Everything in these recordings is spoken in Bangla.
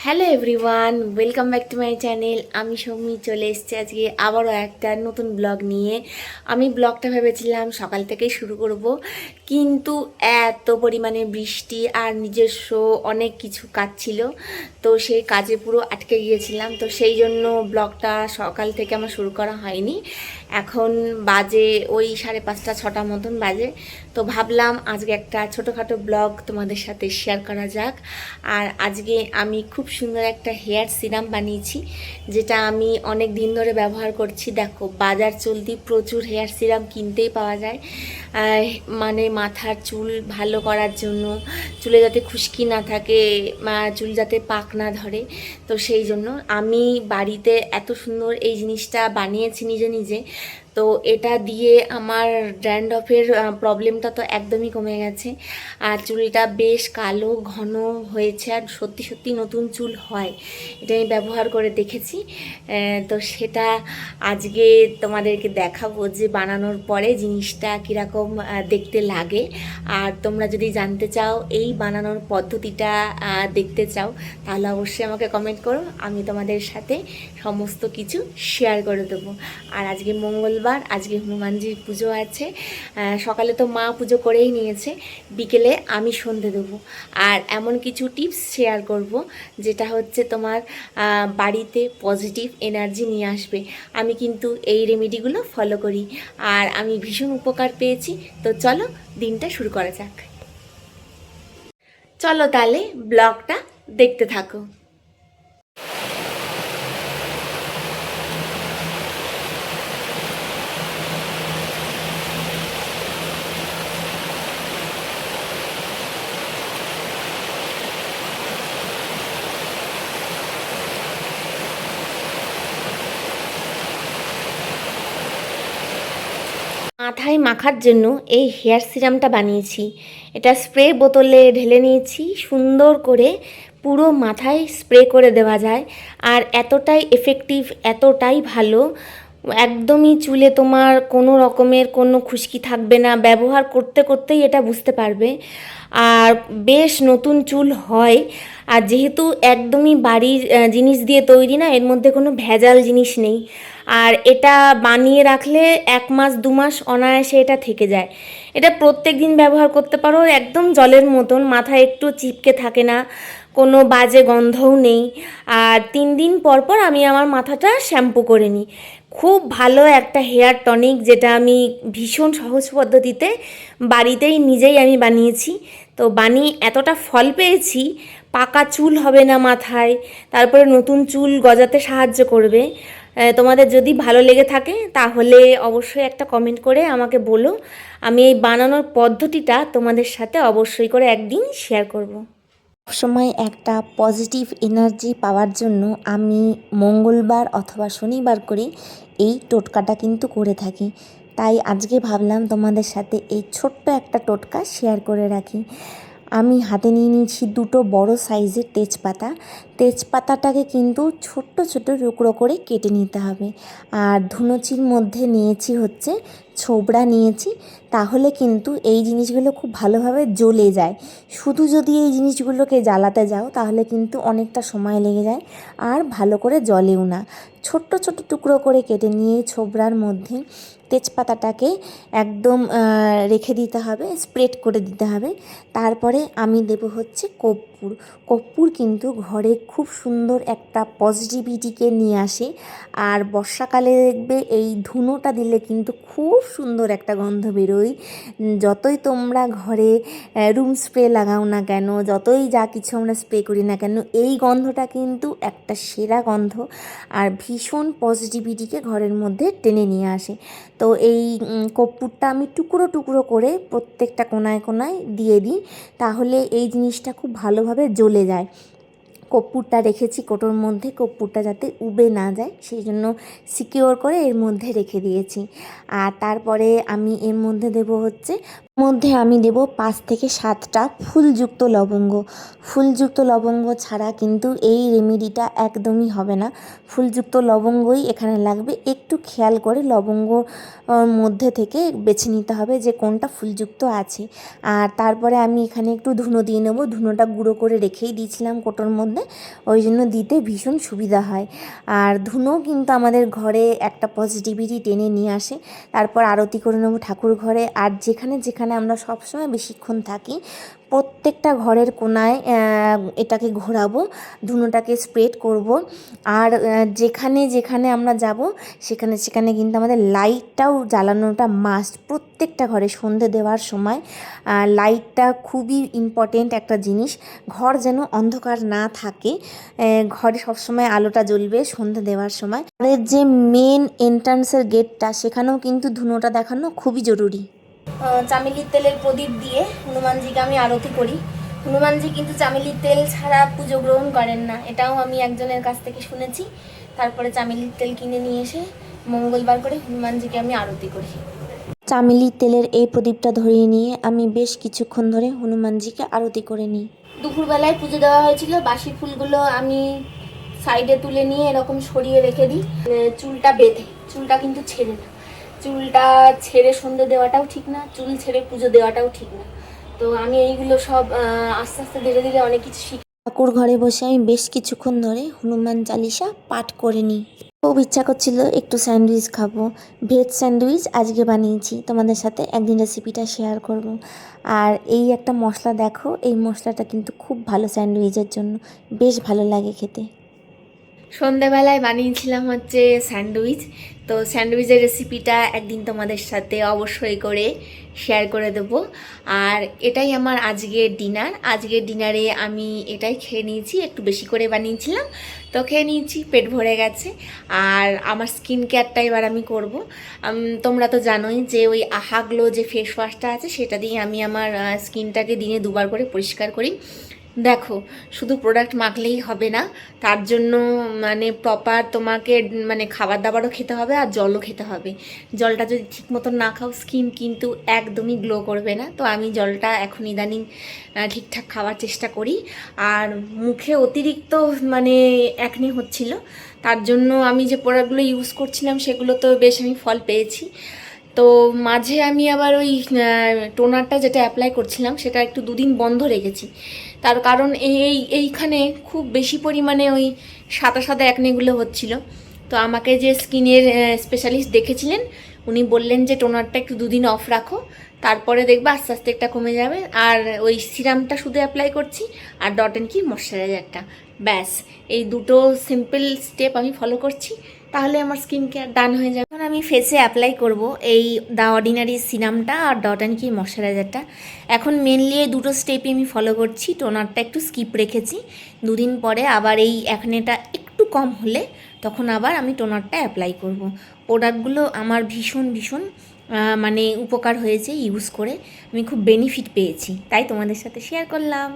Hello everyone, welcome back to my channel. আমি সৌমি চলে এসেছি আজকে আবারও একটা নতুন ব্লগ নিয়ে। আমি ব্লগটা ভেবেছিলাম সকাল থেকেই শুরু করব, কিন্তু এত পরিমাণে বৃষ্টি আর নিজস্ব অনেক কিছু কাজ ছিল, তো সেই কাজে পুরো আটকে গিয়েছিলাম। তো সেই জন্য ব্লগটা সকাল থেকে আমার শুরু করা হয়নি। এখন বাজে ওই 5:30 6টা মতন বাজে। তো ভাবলাম আজকে একটা ছোটোখাটো ব্লগ তোমাদের সাথে শেয়ার করা যাক। আর আজকে আমি খুব সুন্দর একটা হেয়ার সিরাম বানিয়েছি, যেটা আমি অনেক দিন ধরে ব্যবহার করছি। দেখো, বাজার চলতি প্রচুর হেয়ার সিরাম কিনতেই পাওয়া যায়, মানে মাথার চুল ভালো করার জন্য, চুলে যাতে খুশকি না থাকে, চুল যাতে পাক না ধরে। তো সেই জন্য আমি বাড়িতে এত সুন্দর এই জিনিসটা বানিয়েছি নিজে নিজে। তো এটা দিয়ে আমার ড্যান্ড্রফের প্রবলেমটা তো একদমই কমে গেছে, আর চুলটা বেশ কালো ঘন হয়েছে, আর সত্যি সত্যি নতুন চুল হয়। এটা আমি ব্যবহার করে দেখেছি। তো সেটা আজকে তোমাদেরকে দেখাবো যে বানানোর পরে জিনিসটা কীরকম দেখতে লাগে। আর তোমরা যদি জানতে চাও, এই বানানোর পদ্ধতিটা দেখতে চাও, তাহলে অবশ্যই আমাকে কমেন্ট করো, আমি তোমাদের সাথে সমস্ত কিছু শেয়ার করে দেবো। আর আজকে মঙ্গলবার, আজকে হনুমানজির পুজো আছে। সকালে তো মা পুজো করেই নিয়েছে, বিকেলে আমি সন্ধে দেবো। আর এমন কিছু টিপস শেয়ার করব যেটা হচ্ছে তোমার বাড়িতে পজিটিভ এনার্জি নিয়ে আসবে। আমি কিন্তু এই রেমেডিগুলো ফলো করি, আর আমি ভীষণ উপকার পেয়েছি। তো চলো দিনটা শুরু করা যাক। চলো তাহলে ব্লগটা দেখতে থাকো। মাথায় মাখার জন্য এই হেয়ার সিরামটা বানিয়েছি। এটা স্প্রে বোতলে ঢেলে নিয়েছি, সুন্দর করে পুরো মাথায় স্প্রে করে দেওয়া যায়। আর এতটাই এফেক্টিভ, এতটাই ভালো, একদমই চুলে তোমার কোনো রকমের কোনো খুশকি থাকবে না। ব্যবহার করতে করতেই এটা বুঝতে পারবে। আর বেশ নতুন চুল হয়। আর যেহেতু একদমই বাড়ির জিনিস দিয়ে তৈরি না, এর মধ্যে কোনো ভেজাল জিনিস নেই। আর এটা বানিয়ে রাখলে 1 মাস 2 মাস অনায়াসে এটা থেকে যায়। এটা প্রত্যেক দিন ব্যবহার করতে পারো, একদম জলের মতন, মাথায় একটু চিপকে থাকে না, কোনো বাজে গন্ধও নেই। আর 3 দিন পর পর আমি আমার মাথাটা শ্যাম্পু করে নিই। খুব ভালো একটা হেয়ার টনিক, যেটা আমি ভীষণ সহজ পদ্ধতিতে বাড়িতেই নিজেই আমি বানিয়েছি। তো বানিয়ে এতটা ফল পেয়েছি, পাকা চুল হবে না মাথায়, তারপরে নতুন চুল গজাতে সাহায্য করবে। তোমাদের যদি ভালো লেগে থাকে তাহলে অবশ্যই একটা কমেন্ট করে আমাকে বলো। আমি এই বানানোর পদ্ধতিটা তোমাদের সাথে অবশ্যই করে একদিন শেয়ার করব। সবসময় একটা পজিটিভ এনার্জি পাওয়ার জন্য আমি মঙ্গলবার অথবা শনিবার করে এই টোটকাটা কিন্তু করে থাকি। তাই আজকে ভাবলাম তোমাদের সাথে এই ছোট্ট একটা টোটকা শেয়ার করে রাখি। আমি হাতে নিয়ে নিয়েছি 2টো বড় সাইজের তেজপাতা। তেজপাতাটাকে কিন্তু ছোট্ট ছোট্ট টুকরো করে কেটে নিতে হবে। আর ধুনুচির মধ্যে নিয়েছি হচ্ছে ছোবড়া নিয়েছি, তাহলে কিন্তু এই জিনিসগুলো খুব ভালোভাবে জ্বলে যায়। শুধু যদি এই জিনিসগুলোকে জ্বালাতে যাও তাহলে কিন্তু অনেকটা সময় লেগে যায়, আর ভালো করে জ্বলেও না। ছোট্ট ছোট্ট টুকরো করে কেটে নিয়ে ছোবড়ার মধ্যে তেজপাতাটাকে একদম রেখে দিতে হবে, স্প্রেড করে দিতে হবে। তারপরে আমি দেব হচ্ছে কর্পূর। কর্পূর কিন্তু ঘরে খুব সুন্দর একটা পজিটিভিটিকে নিয়ে আসে। আর বর্ষাকালে দেখবে এই ধুনোটা দিলে কিন্তু খুব সুন্দর একটা গন্ধ বেরোয়। যতই তোমরা ঘরে রুম স্প্রে লাগাও না কেন, যতই যা কিছু আমরা স্প্রে করি না কেন, এই গন্ধটা কিন্তু একটা সেরা গন্ধ, আর ভীষণ পজিটিভিটিকে ঘরের মধ্যে টেনে নিয়ে আসে। তো এই কর্পূরটা আমি টুকরো টুকরো করে প্রত্যেকটা কোনায় কোনায় দিয়ে দিই, তাহলে এই জিনিসটা খুব ভালোভাবে জ্বলে যায়। কর্পূরটা রেখেছি কোটোর মধ্যে, কর্পূরটা যাতে উবে না যায় সেই জন্য সিকিওর করে এর মধ্যে রেখে দিয়েছি। আর তারপরে আমি এর মধ্যে দেব হচ্ছে মধ্যে আমি দেব 5 থেকে 7টা ফুলযুক্ত লবঙ্গ। ফুলযুক্ত লবঙ্গ ছাড়া কিন্তু এই রেমেডিটা একদমই হবে না। ফুলযুক্ত লবঙ্গই এখানে লাগবে। একটু খেয়াল করে লবঙ্গ মধ্যে থেকে বেছে নিতে হবে যে কোনটা ফুলযুক্ত আছে। আর তারপরে আমি এখানে একটু ধুনো দিয়ে নেব। ধুনোটা গুঁড়ো করে রেখেই দিয়েছিলাম কোটোর মধ্যে, ওই জন্য দিতে ভীষণ সুবিধা হয়। আর ধুনো কিন্তু আমাদের ঘরে একটা পজিটিভিটি টেনে নিয়ে আসে। তারপর আরতি করে নেব ঠাকুর ঘরে। আর যেখানে যেখানে আমরা সবসময় বেশিক্ষণ থাকি প্রত্যেকটা ঘরের কোনায় এটাকে ঘোরাবো, ধুনোটাকে স্প্রেড করব। আর যেখানে যেখানে আমরা যাব সেখানে সেখানে কিন্তু আমাদের লাইটটাও জ্বালানোটা মাস্ট। প্রত্যেকটা ঘরে সন্ধে দেওয়ার সময় লাইটটা খুবই ইম্পর্টেন্ট একটা জিনিস। ঘর যেন অন্ধকার না থাকে, ঘরে সবসময় আলোটা জ্বলবে সন্ধে দেওয়ার সময়। ঘরের যে মেন এন্ট্রান্সের গেটটা সেখানেও কিন্তু ধুনোটা দেখানো খুবই জরুরি। চামেলির তেলের প্রদীপ দিয়ে হনুমানজিকে আমি আরতি করি। হনুমানজি কিন্তু চামেলির তেল ছাড়া পুজো গ্রহণ করেন না, এটাও আমি একজনের কাছ থেকে শুনেছি। তারপরে চামেলির তেল কিনে নিয়ে এসে মঙ্গলবার করে হনুমানজিকে আমি আরতি করি। চামেলির তেলের এই প্রদীপটা ধরিয়ে নিয়ে আমি বেশ কিছুক্ষণ ধরে হনুমানজিকে আরতি করে নিই। দুপুরবেলায় পুজো দেওয়া হয়েছিল, বাসি ফুলগুলো আমি সাইডে তুলে নিয়ে এরকম সরিয়ে রেখে দিই। চুলটা বেঁধে, চুলটা কিন্তু ছেড়ে না। চুলটা ছেড়ে সন্ধে দেওয়াটাও ঠিক না, চুল ছেড়ে পুজো দেওয়াটাও ঠিক না। তো আমি এইগুলো সব আস্তে আস্তে ধীরে ধীরে অনেক কিছু শিখি। ঠাকুর ঘরে বসে আমি বেশ কিছুক্ষণ ধরে হনুমান চালিসা পাঠ করে নিই। খুব ইচ্ছা করছিল একটু স্যান্ডউইচ খাবো। ভেজ স্যান্ডউইচ আজকে বানিয়েছি, তোমাদের সাথে একদিন রেসিপিটা শেয়ার করব। আর এই একটা মশলা দেখো, এই মশলাটা কিন্তু খুব ভালো স্যান্ডউইচের জন্য, বেশ ভালো লাগে খেতে। সন্ধেবেলায় বানিয়েছিলাম হচ্ছে স্যান্ডউইচ। তো স্যান্ডউইচের রেসিপিটা একদিন তোমাদের সাথে অবশ্যই করে শেয়ার করে দেব। আর এটাই আমার আজকের ডিনার। আজকের ডিনারে আমি এটাই খেয়ে নিয়েছি, একটু বেশি করে বানিয়েছিলাম তো খেয়ে নিয়েছি, পেট ভরে গেছে। আর আমার স্কিন কেয়ারটা এবার আমি করব। তোমরা তো জানোই যে ওই আহা গ্লো যে ফেস ওয়াশটা আছে সেটা দিয়ে আমি আমার স্কিনটাকে দিনে 2বার করে পরিষ্কার করি। দেখো, শুধু প্রোডাক্ট মাখলেই হবে না, তার জন্য মানে প্রপার তোমাকে মানে খাবার দাবারও খেতে হবে আর জলও খেতে হবে। জলটা যদি ঠিক মতন না খাও স্কিন কিন্তু একদমই গ্লো করবে না। তো আমি জলটা এখন ইদানিং ঠিকঠাক খাওয়ার চেষ্টা করি। আর মুখে অতিরিক্ত মানে একনি হচ্ছিল, তার জন্য আমি যে প্রোডাক্টগুলো ইউজ করছিলাম সেগুলো তো বেশ আমি ফল পেয়েছি। তো মাঝে আমি আবার ওই টোনারটা যেটা অ্যাপ্লাই করছিলাম সেটা একটু 2 দিন বন্ধ রেখেছি। তার কারণ এইখানে খুব বেশি পরিমাণে ওই সাদা সাদা একনেগুলো হচ্ছিল। তো আমাকে যে স্কিনের স্পেশালিস্ট দেখেছিলেন উনি বললেন যে টোনারটা একটু 2 দিন অফ রাখো, তারপরে দেখবে আস্তে আস্তে একটা কমে যাবে। আর ওই সিরামটা শুধু অ্যাপ্লাই করছি আর ডট অ্যান্ড কি ময়শ্চারাইজারটা, ব্যাস এই দুটো সিম্পল স্টেপ আমি ফলো করছি, তাহলে আমার স্কিন কেয়ার ডান হয়ে যাবে। এখন আমি ফেসে অ্যাপ্লাই করব এই দ্য অর্ডিনারি সিরামটা আর ডট অ্যান্ড কি ময়শ্চারাইজারটা। এখন মেনলি এই দুটো স্টেপই আমি ফলো করছি। টোনারটা একটু স্কিপ রেখেছি, 2 দিন পরে আবার এই একনেটা একটু কম হলে তখন আবার আমি টোনারটা অ্যাপ্লাই করব। প্রোডাক্টগুলো আমার ভীষণ ভীষণ মানে উপকার হয়েছে ইউজ করে, আমি খুব বেনিফিট পেয়েছি, তাই তোমাদের সাথে শেয়ার করলাম।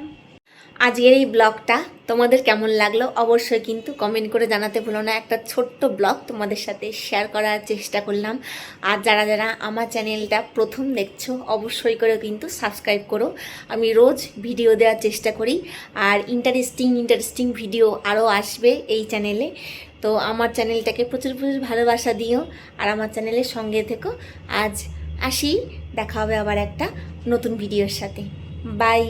আজকের এই ব্লগটা তোমাদের কেমন লাগলো অবশ্যই কিন্তু কমেন্ট করে জানাতে ভুলো না। একটা ছোট্ট ব্লগ তোমাদের সাথে শেয়ার করার চেষ্টা করলাম। আর যারা যারা আমার চ্যানেলটা প্রথম দেখছো অবশ্যই করে কিন্তু সাবস্ক্রাইব করো। আমি রোজ ভিডিও দেওয়ার চেষ্টা করি, আর ইন্টারেস্টিং ভিডিও আরও আসবে এই চ্যানেলে। তো আমার চ্যানেলটাকে প্রচুর প্রচুর ভালোবাসা দিও আর আমার চ্যানেলের সঙ্গে থেকো। আজ আসি, দেখা হবে আবার একটা নতুন ভিডিওর সাথে। বাই।